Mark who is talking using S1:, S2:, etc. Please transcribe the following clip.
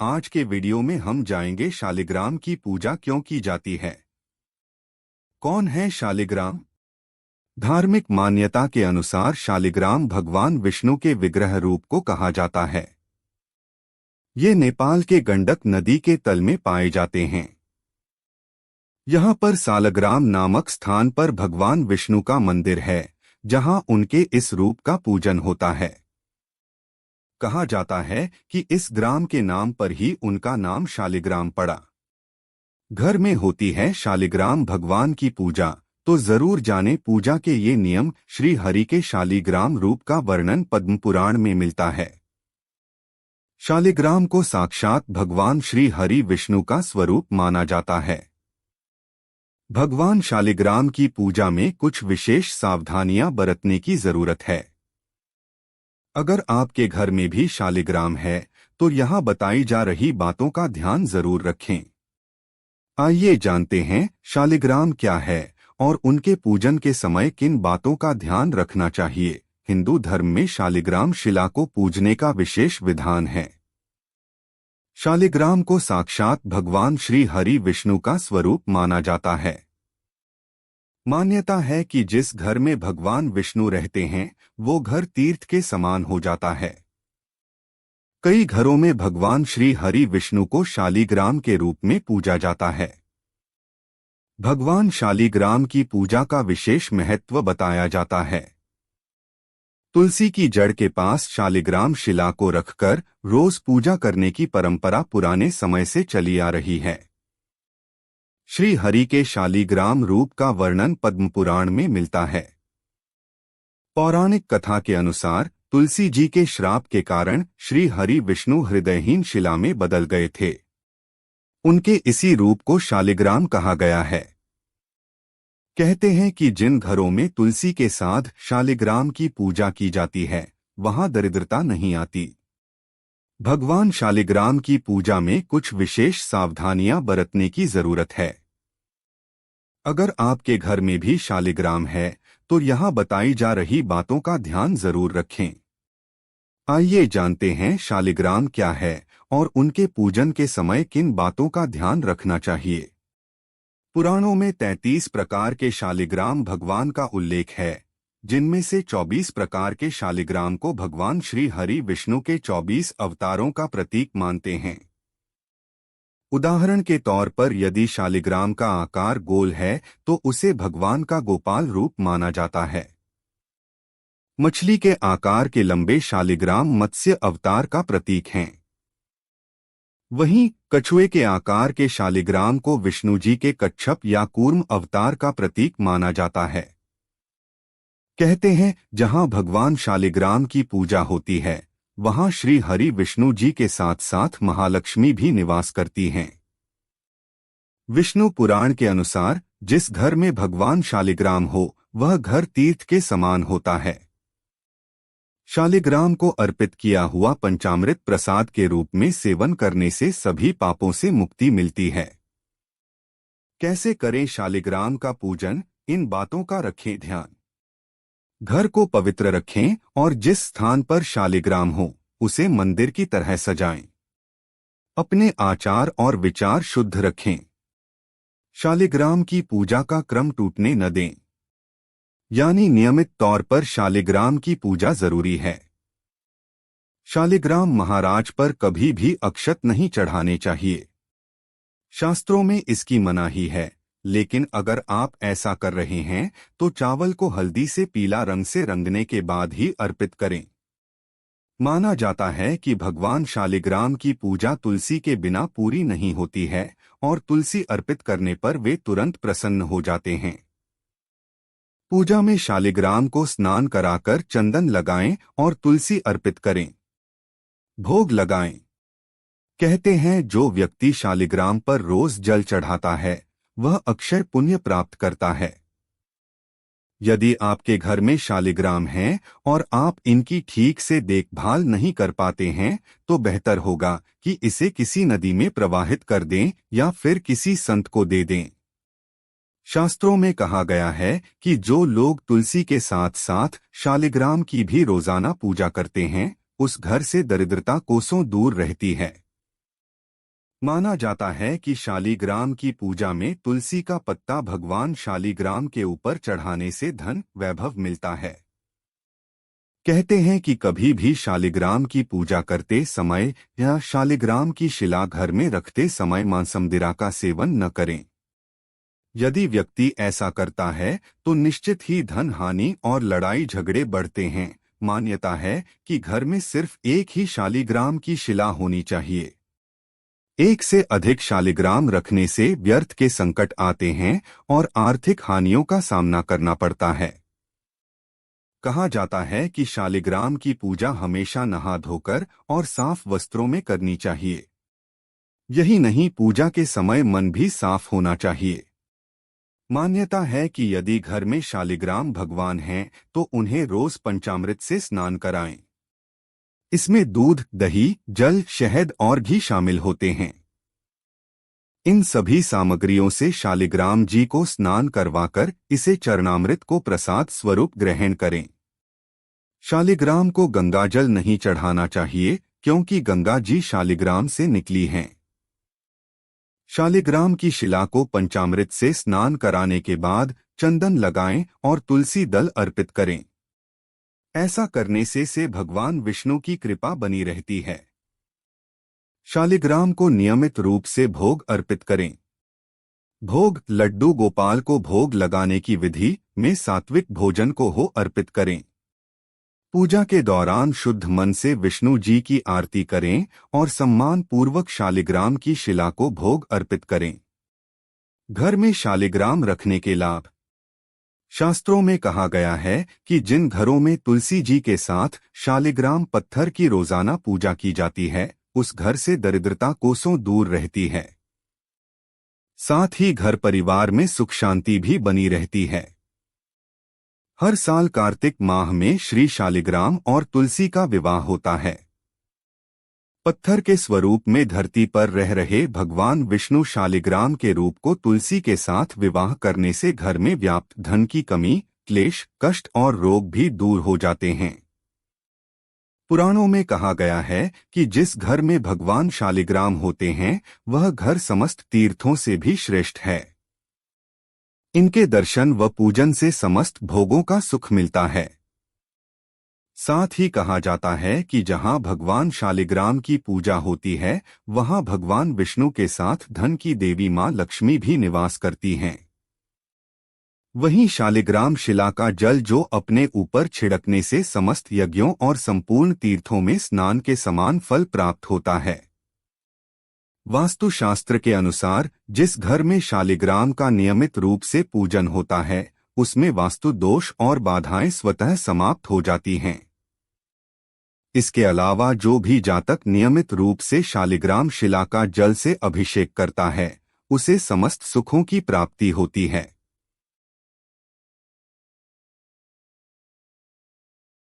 S1: आज के वीडियो में हम जाएंगे शालिग्राम की पूजा क्यों की जाती है। कौन है शालिग्राम? धार्मिक मान्यता के अनुसार शालिग्राम भगवान विष्णु के विग्रह रूप को कहा जाता है। ये नेपाल के गंडक नदी के तल में पाए जाते हैं। यहाँ पर सालग्राम नामक स्थान पर भगवान विष्णु का मंदिर है, जहाँ उनके इस रूप का पूजन होता है। कहा जाता है कि इस ग्राम के नाम पर ही उनका नाम शालिग्राम पड़ा। घर में होती है शालिग्राम भगवान की पूजा, तो जरूर जाने पूजा के ये नियम। श्री हरि के शालिग्राम रूप का वर्णन पद्म पुराण में मिलता है। शालिग्राम को साक्षात भगवान श्री हरि विष्णु का स्वरूप माना जाता है। भगवान शालिग्राम की पूजा में कुछ विशेष सावधानियां बरतने की जरूरत है। अगर आपके घर में भी शालिग्राम है तो यहाँ बताई जा रही बातों का ध्यान जरूर रखें। आइए जानते हैं शालिग्राम क्या है और उनके पूजन के समय किन बातों का ध्यान रखना चाहिए। हिंदू धर्म में शालिग्राम शिला को पूजने का विशेष विधान है। शालिग्राम को साक्षात भगवान श्री हरि विष्णु का स्वरूप माना जाता है। मान्यता है कि जिस घर में भगवान विष्णु रहते हैं वो घर तीर्थ के समान हो जाता है। कई घरों में भगवान श्री हरि विष्णु को शालिग्राम के रूप में पूजा जाता है। भगवान शालिग्राम की पूजा का विशेष महत्व बताया जाता है। तुलसी की जड़ के पास शालिग्राम शिला को रखकर रोज पूजा करने की परंपरा पुराने समय से चली आ रही है। श्री हरि के शालिग्राम रूप का वर्णन पद्म पुराण में मिलता है। पौराणिक कथा के अनुसार तुलसी जी के श्राप के कारण श्री हरि विष्णु हृदयहीन शिला में बदल गए थे। उनके इसी रूप को शालिग्राम कहा गया है। कहते हैं कि जिन घरों में तुलसी के साथ शालिग्राम की पूजा की जाती है वहां दरिद्रता नहीं आती। भगवान शालिग्राम की पूजा में कुछ विशेष सावधानियां बरतने की जरूरत है। अगर आपके घर में भी शालिग्राम है तो यहाँ बताई जा रही बातों का ध्यान जरूर रखें। आइए जानते हैं शालिग्राम क्या है और उनके पूजन के समय किन बातों का ध्यान रखना चाहिए। पुराणों में 33 प्रकार के शालिग्राम भगवान का उल्लेख है, जिनमें से 24 प्रकार के शालिग्राम को भगवान श्री हरि विष्णु के 24 अवतारों का प्रतीक मानते हैं। उदाहरण के तौर पर यदि शालिग्राम का आकार गोल है तो उसे भगवान का गोपाल रूप माना जाता है। मछली के आकार के लंबे शालिग्राम मत्स्य अवतार का प्रतीक हैं। वहीं कछुए के आकार के शालिग्राम को विष्णु जी के कच्छप या कूर्म अवतार का प्रतीक माना जाता है। कहते हैं जहां भगवान शालिग्राम की पूजा होती है वहां श्री हरि विष्णु जी के साथ साथ महालक्ष्मी भी निवास करती हैं। विष्णु पुराण के अनुसार जिस घर में भगवान शालिग्राम हो वह घर तीर्थ के समान होता है। शालिग्राम को अर्पित किया हुआ पंचामृत प्रसाद के रूप में सेवन करने से सभी पापों से मुक्ति मिलती है। कैसे करें शालिग्राम का पूजन? इन बातों का रखें ध्यान। घर को पवित्र रखें और जिस स्थान पर शालिग्राम हो उसे मंदिर की तरह सजाएं। अपने आचार और विचार शुद्ध रखें। शालिग्राम की पूजा का क्रम टूटने न दें, यानी नियमित तौर पर शालिग्राम की पूजा जरूरी है। शालिग्राम महाराज पर कभी भी अक्षत नहीं चढ़ाने चाहिए। शास्त्रों में इसकी मनाही है, लेकिन अगर आप ऐसा कर रहे हैं तो चावल को हल्दी से पीला रंग से रंगने के बाद ही अर्पित करें। माना जाता है कि भगवान शालिग्राम की पूजा तुलसी के बिना पूरी नहीं होती है और तुलसी अर्पित करने पर वे तुरंत प्रसन्न हो जाते हैं। पूजा में शालिग्राम को स्नान कराकर चंदन लगाएं और तुलसी अर्पित करें। भोग लगाएं। कहते हैं जो व्यक्ति शालिग्राम पर रोज जल चढ़ाता है वह अक्षय पुण्य प्राप्त करता है। यदि आपके घर में शालिग्राम हैं और आप इनकी ठीक से देखभाल नहीं कर पाते हैं तो बेहतर होगा कि इसे किसी नदी में प्रवाहित कर दें या फिर किसी संत को दे दें। शास्त्रों में कहा गया है कि जो लोग तुलसी के साथ साथ शालिग्राम की भी रोजाना पूजा करते हैं उस घर से दरिद्रता कोसों दूर रहती है। माना जाता है कि शालिग्राम की पूजा में तुलसी का पत्ता भगवान शालिग्राम के ऊपर चढ़ाने से धन वैभव मिलता है। कहते हैं कि कभी भी शालिग्राम की पूजा करते समय या शालिग्राम की शिला घर में रखते समय मांसमदिरा का सेवन न करें। यदि व्यक्ति ऐसा करता है तो निश्चित ही धन हानि और लड़ाई झगड़े बढ़ते हैं। मान्यता है कि घर में सिर्फ एक ही शालिग्राम की शिला होनी चाहिए। एक से अधिक शालिग्राम रखने से व्यर्थ के संकट आते हैं और आर्थिक हानियों का सामना करना पड़ता है। कहा जाता है कि शालिग्राम की पूजा हमेशा नहा धोकर और साफ वस्त्रों में करनी चाहिए। यही नहीं, पूजा के समय मन भी साफ होना चाहिए। मान्यता है कि यदि घर में शालिग्राम भगवान हैं तो उन्हें रोज पंचामृत से स्नान कराएं। इसमें दूध, दही, जल, शहद और घी शामिल होते हैं। इन सभी सामग्रियों से शालिग्राम जी को स्नान करवाकर इसे चरणामृत को प्रसाद स्वरूप ग्रहण करें। शालिग्राम को गंगाजल नहीं चढ़ाना चाहिए क्योंकि गंगा जी शालिग्राम से निकली हैं। शालिग्राम की शिला को पंचामृत से स्नान कराने के बाद चंदन लगाएं और तुलसी दल अर्पित करें। ऐसा करने से भगवान विष्णु की कृपा बनी रहती है। शालिग्राम को नियमित रूप से भोग अर्पित करें। भोग लड्डू गोपाल को भोग लगाने की विधि में सात्विक भोजन को हो अर्पित करें। पूजा के दौरान शुद्ध मन से विष्णु जी की आरती करें और सम्मान पूर्वक शालिग्राम की शिला को भोग अर्पित करें। घर में शालिग्राम रखने के लाभ। शास्त्रों में कहा गया है कि जिन घरों में तुलसी जी के साथ शालिग्राम पत्थर की रोजाना पूजा की जाती है उस घर से दरिद्रता कोसों दूर रहती है। साथ ही घर परिवार में सुख शांति भी बनी रहती है। हर साल कार्तिक माह में श्री शालिग्राम और तुलसी का विवाह होता है। पत्थर के स्वरूप में धरती पर रह रहे भगवान विष्णु शालिग्राम के रूप को तुलसी के साथ विवाह करने से घर में व्याप्त धन की कमी, क्लेश, कष्ट और रोग भी दूर हो जाते हैं। पुराणों में कहा गया है कि जिस घर में भगवान शालिग्राम होते हैं वह घर समस्त तीर्थों से भी श्रेष्ठ है। इनके दर्शन व पूजन से समस्त भोगों का सुख मिलता है। साथ ही कहा जाता है कि जहां भगवान शालिग्राम की पूजा होती है वहां भगवान विष्णु के साथ धन की देवी मां लक्ष्मी भी निवास करती हैं। वहीं शालिग्राम शिला का जल जो अपने ऊपर छिड़कने से समस्त यज्ञों और संपूर्ण तीर्थों में स्नान के समान फल प्राप्त होता है। वास्तुशास्त्र के अनुसार जिस घर में शालिग्राम का नियमित रूप से पूजन होता है उसमें वास्तु दोष और बाधाएं स्वतः समाप्त हो जाती हैं। इसके अलावा जो भी जातक नियमित रूप से शालिग्राम शिला का जल से अभिषेक करता है उसे समस्त सुखों की प्राप्ति होती है।